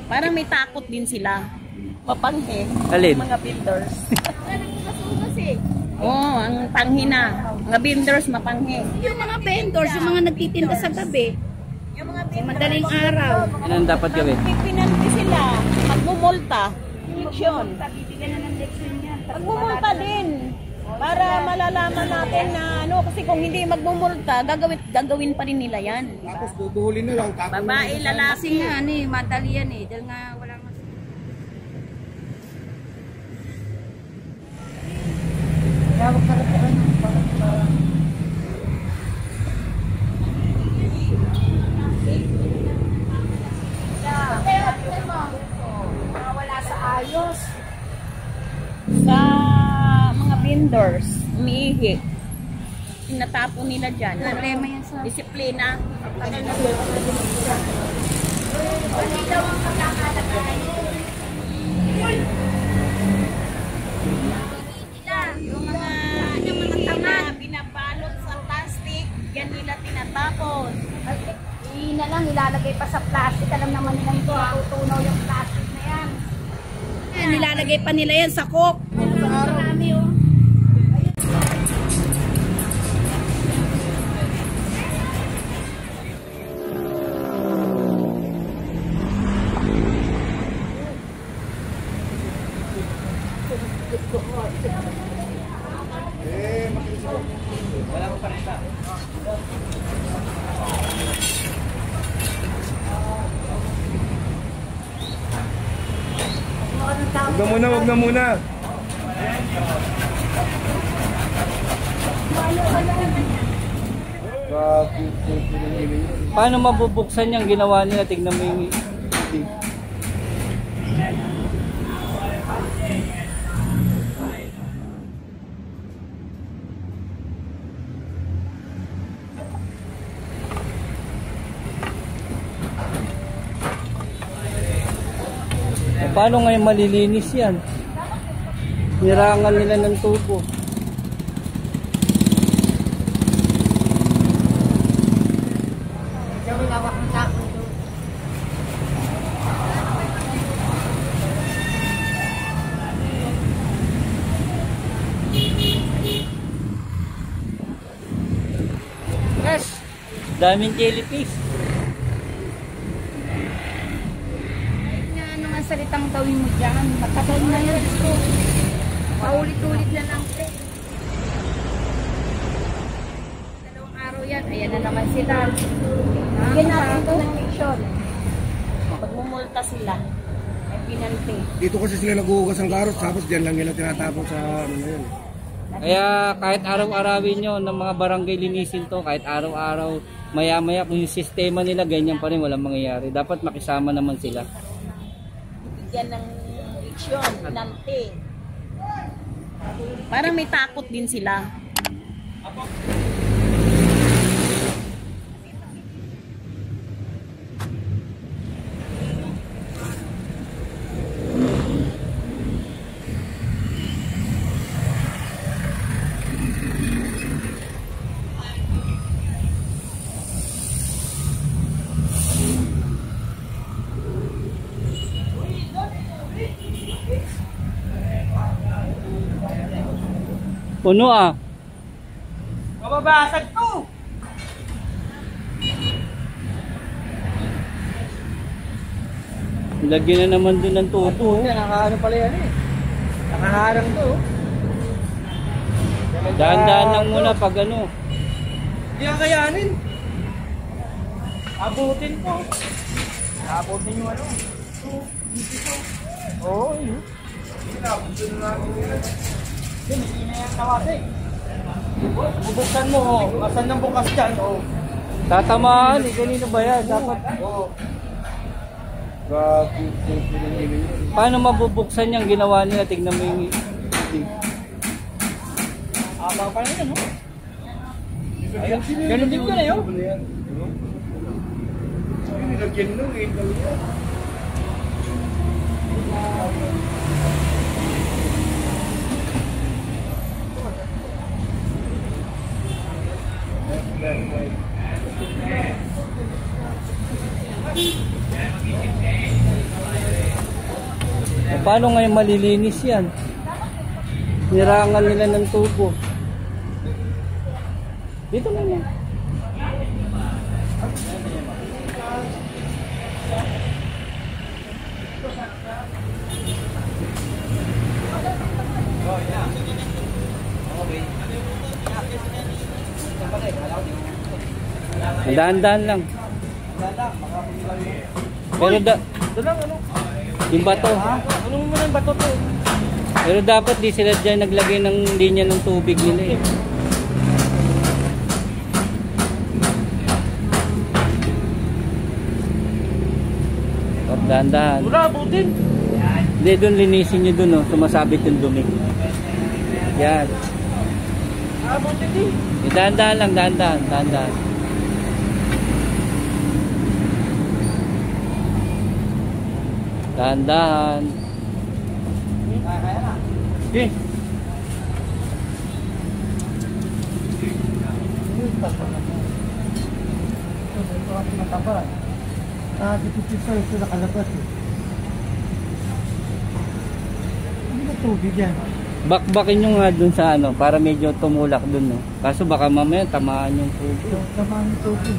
Parang may takot din sila. Mapanghe. Alin? Mga builders. Oo, ang panghi na. Mga builders mapanghe. Yung mga vendors, yung mga nagtitinda sa gabi. Yung mga Sa madaling araw. Ano ang dapat gawin? pinanti sila. Magmumulta. Leksyon. Bibigyan na ng leksyon yan. Magmumulta din. Para malalaman natin na ano, kasi kung hindi magmumulta, gagawin pa rin nila yan. Tapos bubuhulin na lang. Babae, Kasi lalaki. nga, madali yan eh. Dahil nga wala mas... Wala sa ayos. Sa mga vendors, umiihi. Tinatapon nila dyan. Problema yan sa... Disiplina. Yung mga tama, binabalot sa plastic, yan nila tinatapon. Hindi na lang, ilalagay pa sa plastic. Alam naman nila ito, matutunaw yung plastic na yan. Nilalagay pa nila yan sa coke. Marami oh. Wag na muna. Paano mabubuksan yung ginawa nila? Tignan mo yung... Paano ngayon malilinis yan? Nirangan nila ng tubo. Yes. Daming jellyfish. Ano nga salitang gawin mo dyan? Matagal na yan. Paulit-ulit na lang. Dalawang araw yan. Ayan na naman sila. Bigyan natin ito ng leksyon. Magmumulta sila. May pinanti. Dito kasi sila nag-uugas ng karot, tapos dyan lang nila tinatapon sa ano na yun. Kaya kahit araw-arawin nyo ng mga barangay linisin to, kahit araw-araw, maya-maya kung yung sistema nila ganyan pa rin, walang mangyayari. Dapat makisama naman sila. Bigyan ng leksyon, pinanti. Parang may takot din sila. Puno ah. Mababasag to! Lagyan na naman dun ng tubo. Nakaano pala yan eh. Nakaharang to. Dahan-dahan lang muna pag ano. Hindi ang kayanin. Abutin ko. Abutin yung ano. Oo, yun. Hindi na yan tawate. Bubuksan mo, oh. Asan ng bukas dyan, oh. Tatamaan, kanino ba yan? Dapat. Oo. Paano mabubuksan yung ginawa nila? Tignan mo yung... Abang pa rin yan, oh. Ganun din ko na yun. Nilagyan nung eh. Paano ngayon malilinis yan? Nirangan nila ng tubo. Dito na yan. Dahan-dahan lang. Pero yung bato. Ano mo yung bato to? Pero dapat di sila dyan naglagay ng linya ng tubig nila eh. Dahan-dahan. Wala, butin. Hindi, doon linisin nyo doon, oh. Sumasabit yung dumi. Yan. Butin din. Dahan-dahan lang, dahan-dahan, dahan-dahan. Dahan-dahan. Okay. Dito ito nakalabas eh. Hindi na tubig yan. Bakbakin nyo nga dun sa ano, para medyo tumulak dun, no? Kaso baka mamaya tamaan yung tubig. Tamaan yung tubig.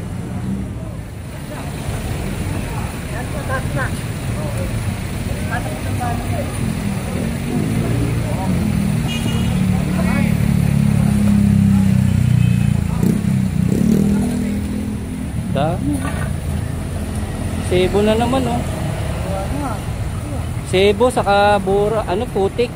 Dami. Sebo na naman, oh. Sebo, saka bura, ano, putik.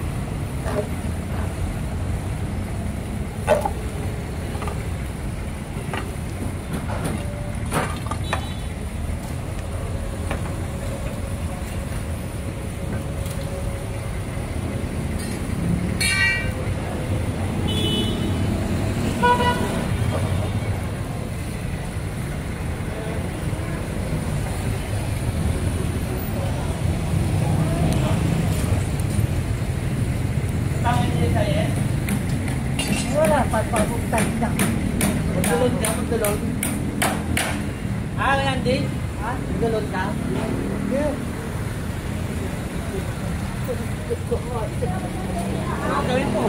Wala, pagpaputan na. Magdalon ka, magdalon. Yan din? Magdalon ka? Ano gawin mo?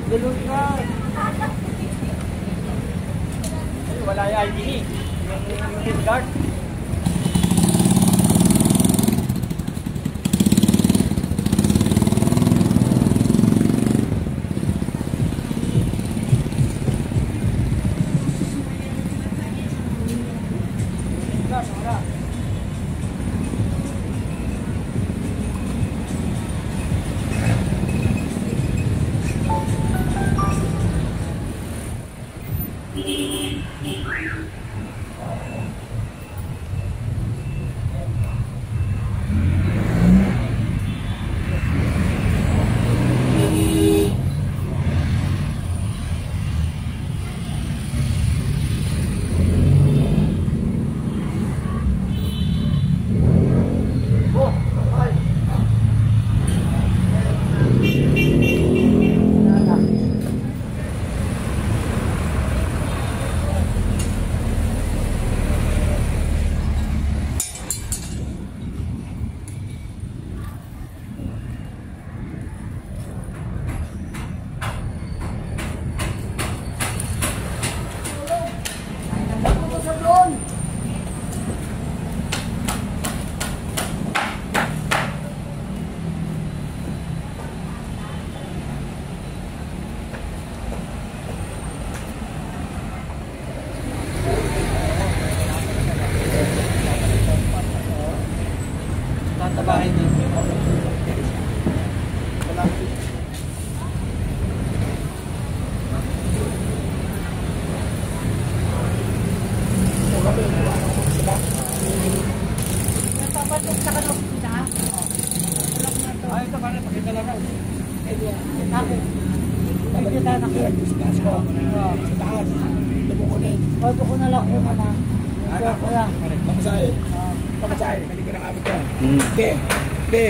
Magdalon ka. Wala yung ID ni. Yung field guard. Tatabahin din. Napapatok sa kanok na. Ay, ito pala, pakita lang ako. Ako. Nakikita na ko. Sa taas. Lumukunin. Bago ko na lang yung ano. Kuya. Pamasahe. Pamasahe. Hindi ka nakabot ka. Hmm. Hindi. Hindi.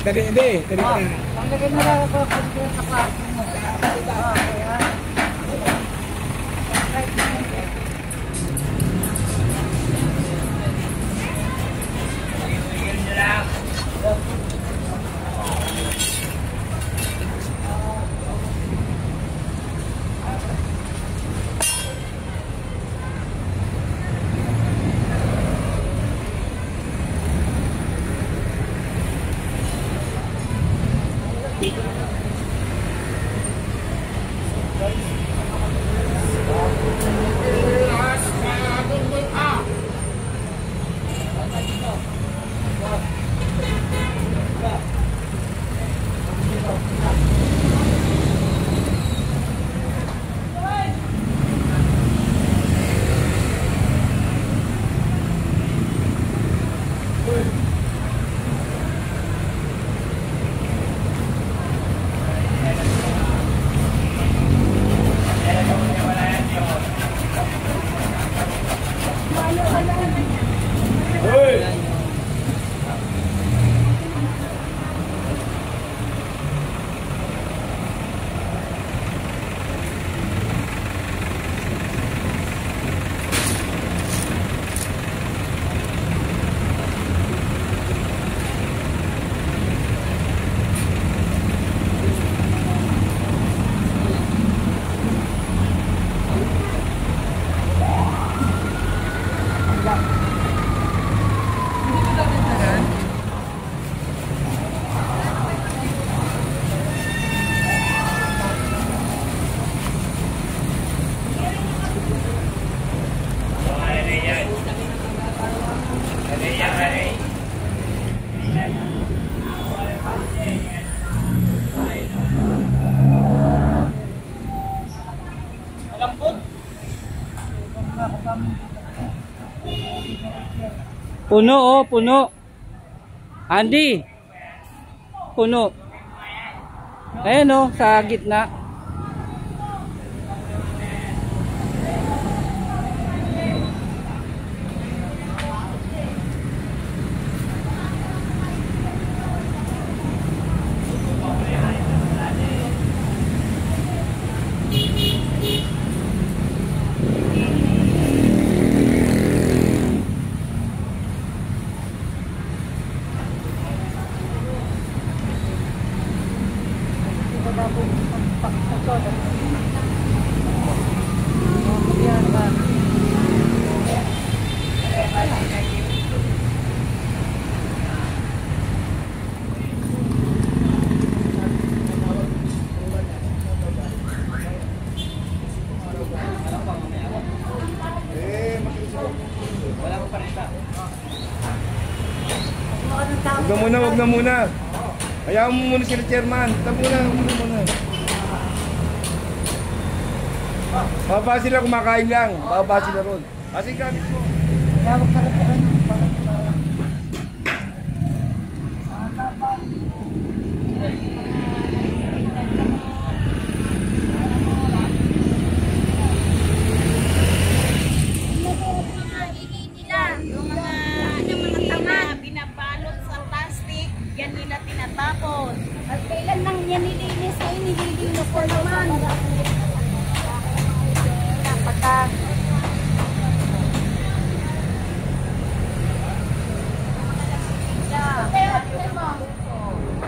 Hindi. Hindi ka na. Ang lagay na lang ako sa kwarto mo. Kaya. Right. Puno, oh, puno. Andy. Puno. Ayan, oh, sa gitna. Wag na muna. Hayaan mo muna sila, chairman. Huwag muna. Baba sila, kumakain lang. Baba sila ron. Kasi gamit mo. At kailan lang yan nilinis ay nililinis ko naman. Pagka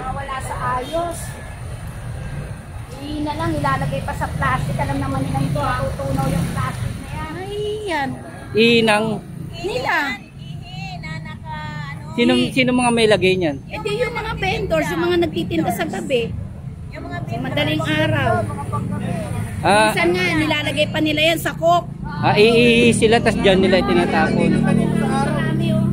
wala sa ayos. Hindi na lang ilalagay pa sa plastic. Alam naman nila hindi matutunaw yung plastic na yan. Ay, yan. Inang. Nila. Sino mga may lagay niyan? E di yung mga vendors, yung mga nagtitinda sa gabi. Sa madaling araw. Minsan nga, nilalagay pa nila yan sa coke. Iihi sila, tas dyan nila tinatapon. Marami oh.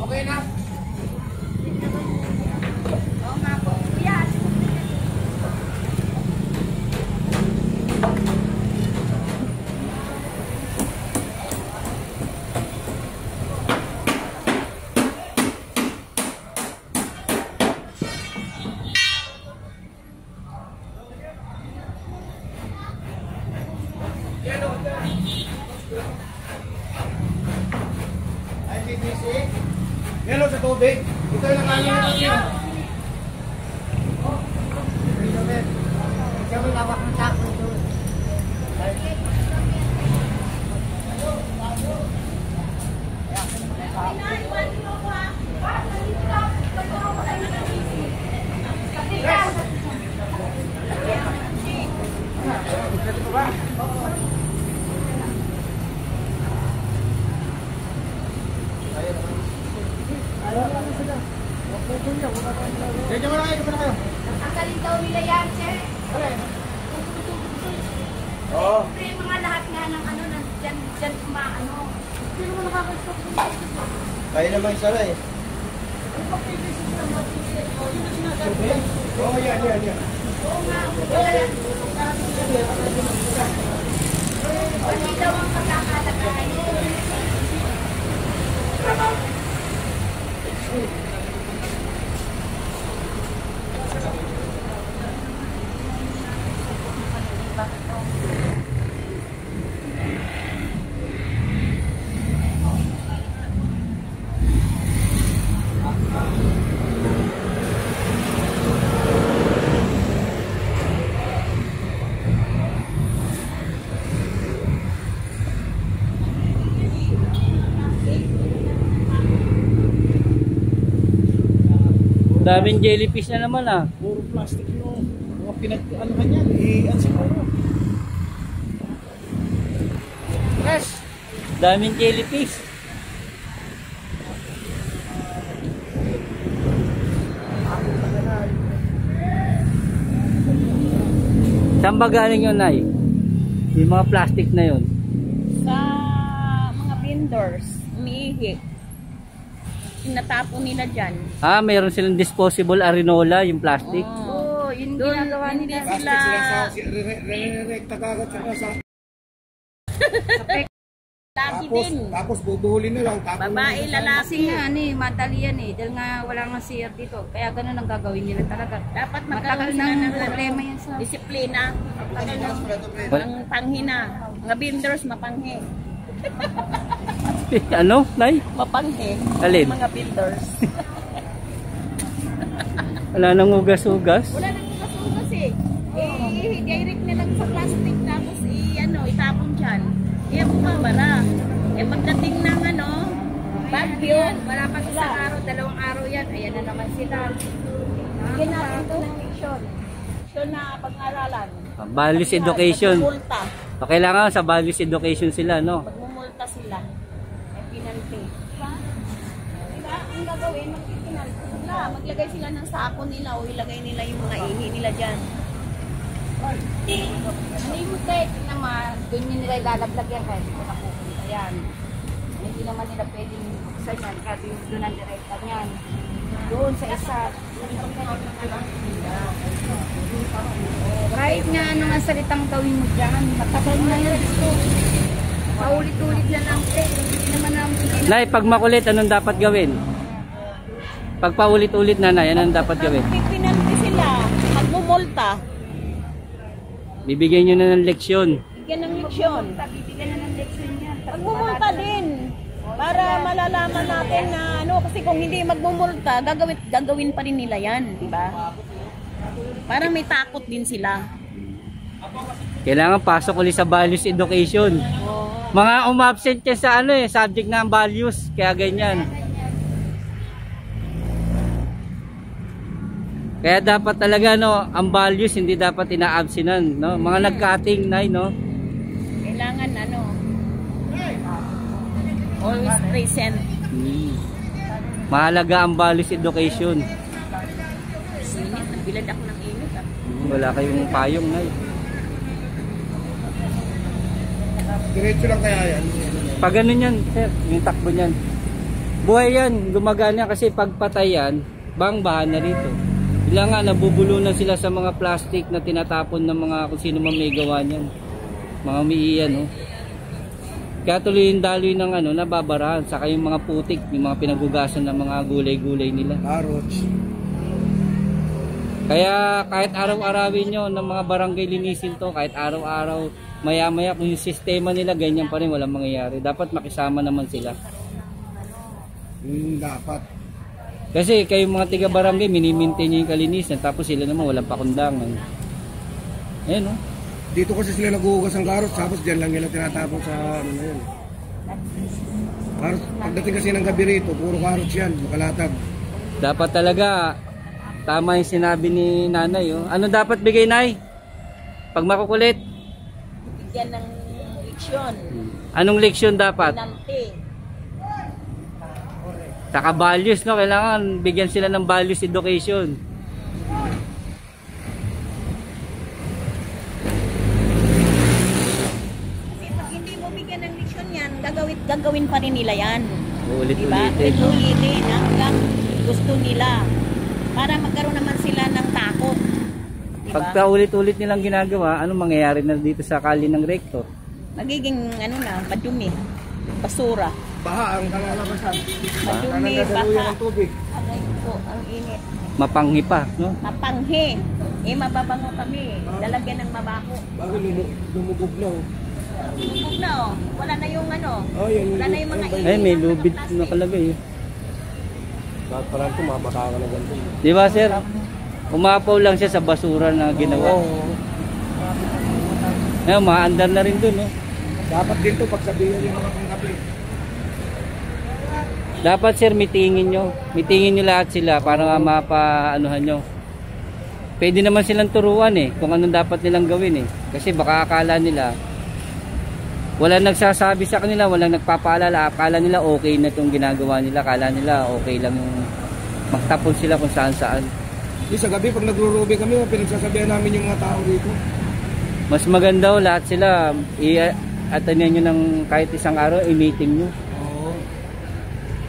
Okay na. Oo nga po. Kuya. Yan o, sa tubig. Ito yung nakanin natin. Siya may lawak ng sako ito. Tanggalin daw nila yan, sir. Oo. Siyempre, yung mga lahat nga ng ano, dyan kumaano. Sino mo nakakastop? Kaya naman isa lang eh. Oo, yan. Oo nga, hindi daw ang pagkakalagay. Daming jellyfish na naman ah. Puro plastic yung mga pinag-anuhan yan. Ano siguro? Yes. Daming jellyfish. Saan ba galing yun, Nay? Yung mga plastic na yun. Sa mga vendors, umiihi. Tinatapon nila dyan. Mayroon silang disposable arenola, yung plastic. Oo, yun Doon, ginagawa hindi nila. sila, Rekta kagad sa lagi din. tapos bubuhulin na lang. Babae, Kasi lalaki. nga, madali yan eh. Dahil nga wala nga CR dito. Kaya ganun ang gagawin nila talaga. Dapat Matagal magkaroon na sila ng problema yan sa... disiplina. Ang panghi na. Mga vendors, mapanghi. Ano, Nay? Mapanghi. Alin? Mga vendors. Wala nang ugas-ugas. Wala nang kasugas eh. Direct na lang sa plastic tapos itapon dyan. Bumabara. Pagdating ng bagyo, Wala pa sa araw, 2 araw yan. Ayan na naman sila. bigyan natin ito ng leksyon. Leksyon na pag-aralan. Values education. Magmumulta. So, kailangan sa values education sila, no? Magmumulta sila. May penalty. Diba? Ang gagawin, magpipinalty sila. Maglagay sila ng sako nila o ilagay nila yung mga ihi nila dyan. Ano yung kahit naman, doon yun nila ilalaglag yan kahit ito napupunta yan. Hindi naman nila pwedeng buksan yan kasi doon ang direkta yan. Doon sa isa. Kahit nga ano nga salitang gawin mo dyan, matagal na yan. Paulit-ulit na lang. Hindi naman namin Nay, pag makulit, anong dapat gawin? Pag paulit-ulit na, Nay, anong dapat gawin? Magpipinalty sila. Magmumulta. Bibigyan nyo na ng leksyon. Bigyan ng leksyon. bibigyan na ng leksyon yan. Magmumulta din. Para malalaman natin na kasi kung hindi magmumulta, gagawin pa rin nila yan, di ba? Para may takot din sila. Kailangan pasok ulit sa values education. Mga umabsent yan sa subject na ang values. Kaya ganyan. Kaya dapat talaga ang values hindi dapat ina-absenan, no? Mga nag-cutting, Nay, no? Kailangan always present. Mahalaga ang values education. Init, nagbilad ako ng init. Wala kayong payong, Nay. Diretso lang kaya yan. Pag ganun yan, sir, yung takbo niyan. Buhay yan, gumagana kasi pag patay yan, bang-bahan na rito. Bila nga, nabubulunan sila sa mga plastic na tinatapon ng mga kung sino man may gawa niyan. Mga umiiyan, no? Kaya tuloy yung daloy ng nababarahan. Saka yung mga putik, yung mga pinagugasan ng mga gulay-gulay nila. Carrots. Kaya kahit araw-arawin nyo ng mga barangay linisin to, kahit araw-araw, maya-maya kung yung sistema nila ganyan pa rin, walang mangyayari. Dapat makisama naman sila. Dapat. Kasi kayong mga tiga-barangay, minimaintain nyo yung kalinisan, tapos sila naman walang pakundangan. Ayan, no? Dito kasi sila naghuhugas ng carrots, tapos dyan lang nila tinatapon sa na yun. Carrots, pagdating kasi ng gabi rito, puro carrots yan, makalatag. Dapat talaga, tama yung sinabi ni nanay. Oh. Ano dapat bigay, Nay? Pag makukulit? Bigyan ng leksyon. Anong leksyon dapat? Penalty. Saka values, no? Kailangan bigyan sila ng values education. Kasi pag hindi mo bigyan ng leksyon yan, gagawin pa rin nila yan. Diba? Ulit-ulitin. Ulitin hanggang gusto nila. Para magkaroon naman sila ng takot. Diba? Pagka ulit-ulit nilang ginagawa, anong mangyayari na dito sa kali ng rekto? Magiging madumi. Basura. Baha ang kalalabasan. Madumi, Daluyan baha. ng tubig. Aray ko, ang init. Mapanghi pa, no? Mapanghi. Mababango kami. Lalagyan ng mabaho. Bago lumubog na. Lumubog na Wala na yung Oh, yan, wala na yung mga Ay, may lubid nakalagay. Lahat pa lang ito, mabaka ka na ganito. Di ba, sir? Umapaw lang siya sa basura na ginawa. Ngayon, maandar na rin dun, no? Dapat din ito, pagsabihan yung mga pangkapi. Dapat, sir, mitingin nyo. Mitingin nyo lahat sila para mapaanuhan nyo. Pwede naman silang turuan kung anong dapat nilang gawin Kasi baka akala nila, walang nagsasabi sa kanila, walang nagpapaalala. Akala nila okay na itong ginagawa nila. Akala nila okay lang yung magtapon sila kung saan-saan. Sa gabi, pag nagro-ruby kami, pinagsasabihan namin yung mga tao dito. Mas maganda lahat sila. I-atanin nyo ng kahit isang araw, i-meeting nyo. Oo.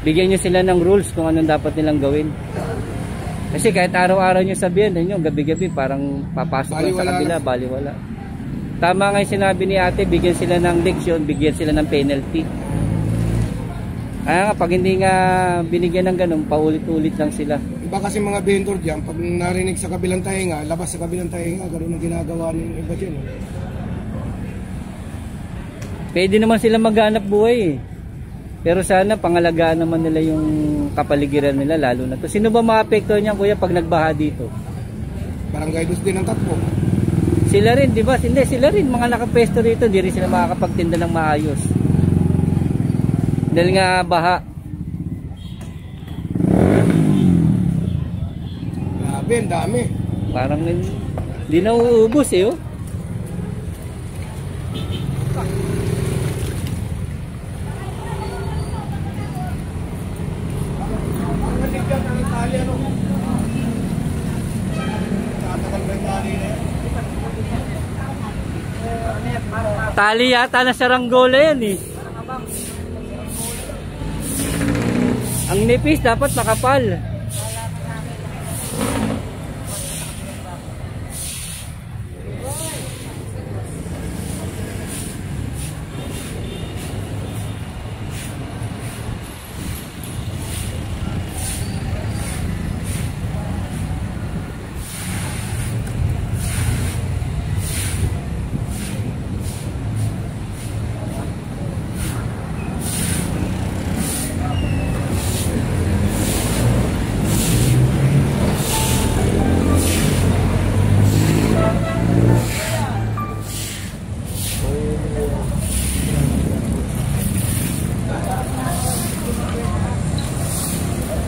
Bigyan nyo sila ng rules kung anong dapat nilang gawin. Kasi kahit araw-araw nyo sabihin, gabi-gabi parang papasok lang sa kabila, baliwala. Tama nga yung sinabi ni ate, bigyan sila ng leksyon, bigyan sila ng penalty. Kaya nga, pag hindi nga binigyan ng ganun, paulit-ulit lang sila. Iba kasi mga vendor dyan, pag narinig sa kabilang tainga, labas sa kabilang tainga, gano'n ang ginagawa ng iba dyan. Pwede naman sila maghanap buhay eh. Pero sana pangalagaan naman nila yung kapaligiran nila, lalo na to. Sino ba maapektuhan niyan, kuya, pag nagbaha dito? Barangay dos din ang takbo. Sila rin, di ba? Hindi, sila rin, mga nakapesto rito, di rin sila makakapagtinda ng maayos. Dahil nga baha. Grabe, ang dami. Parang hindi na uubos eh, oh. Tali yata na saranggola yan eh. Ang nipis dapat makapal.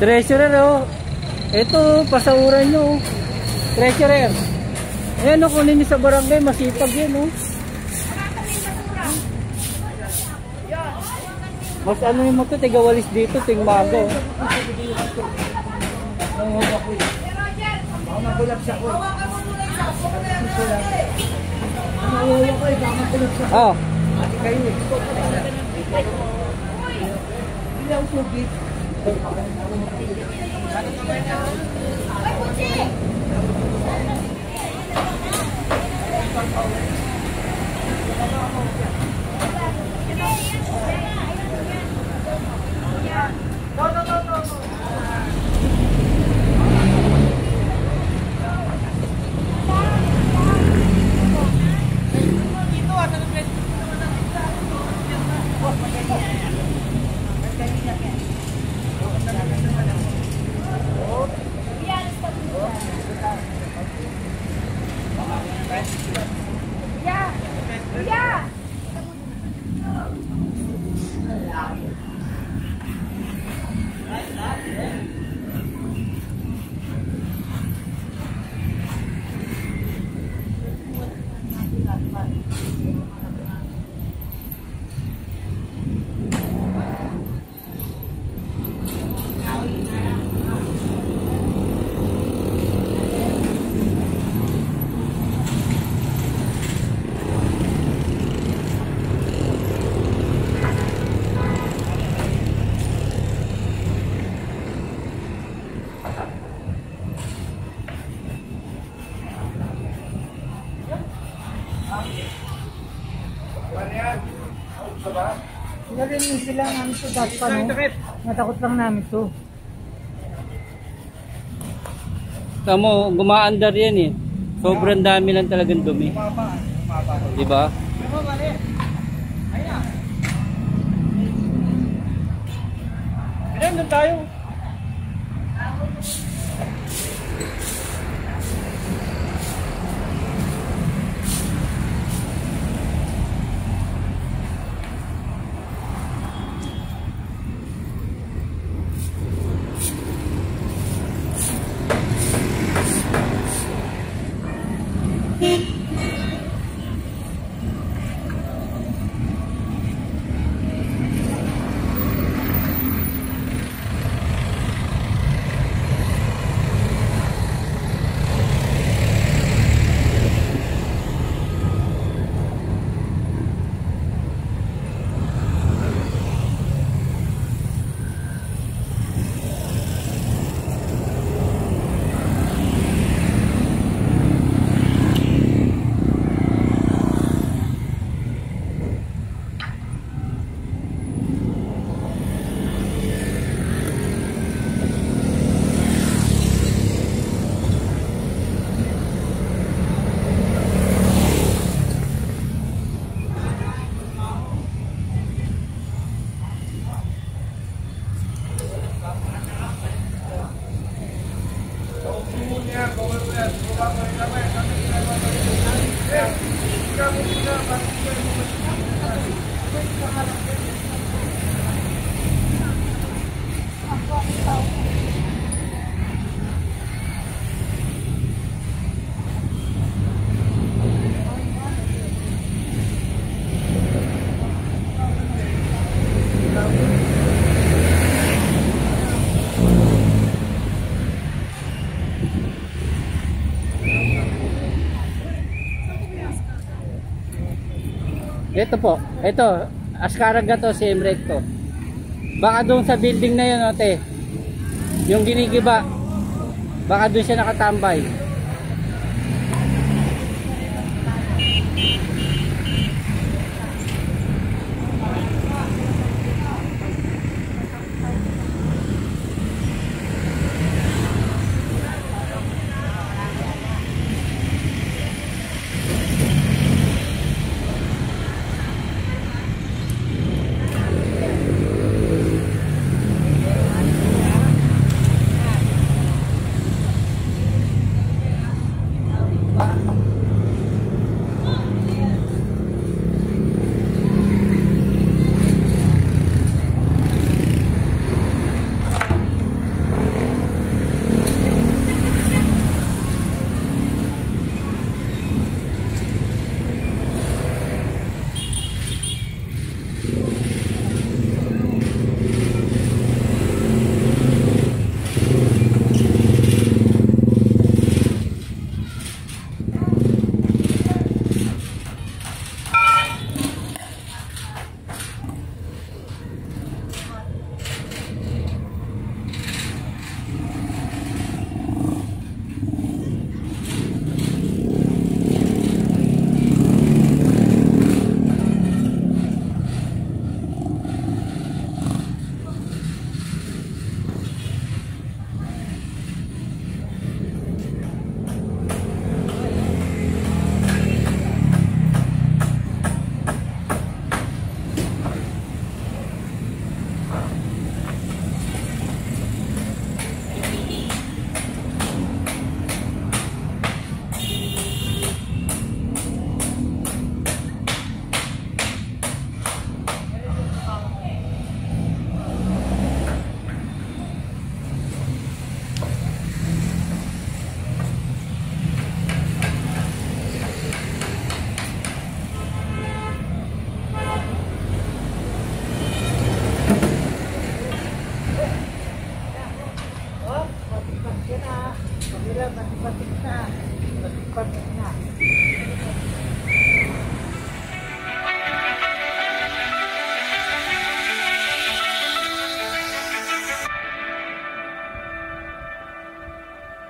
Treasurer, oh. Ito, pasahuran nyo, oh. Treasurer. Ayan, oh, kunin nyo sa barangay. Masipag yan, oh. Mas ano yung mo ito, tigawalis dito, tingmago. Oh. Narinig sila namin ito dati pa, no? Natakot lang namin ito. Tamo, gumaandar yan eh. Sobrang dami lang talagang dumi. Diba? Ilan doon tayo? Ito po, ito, Azcárraga to, si Recto. Baka doon sa building na yun, ote. Yung ginigiba. Baka doon siya nakatambay.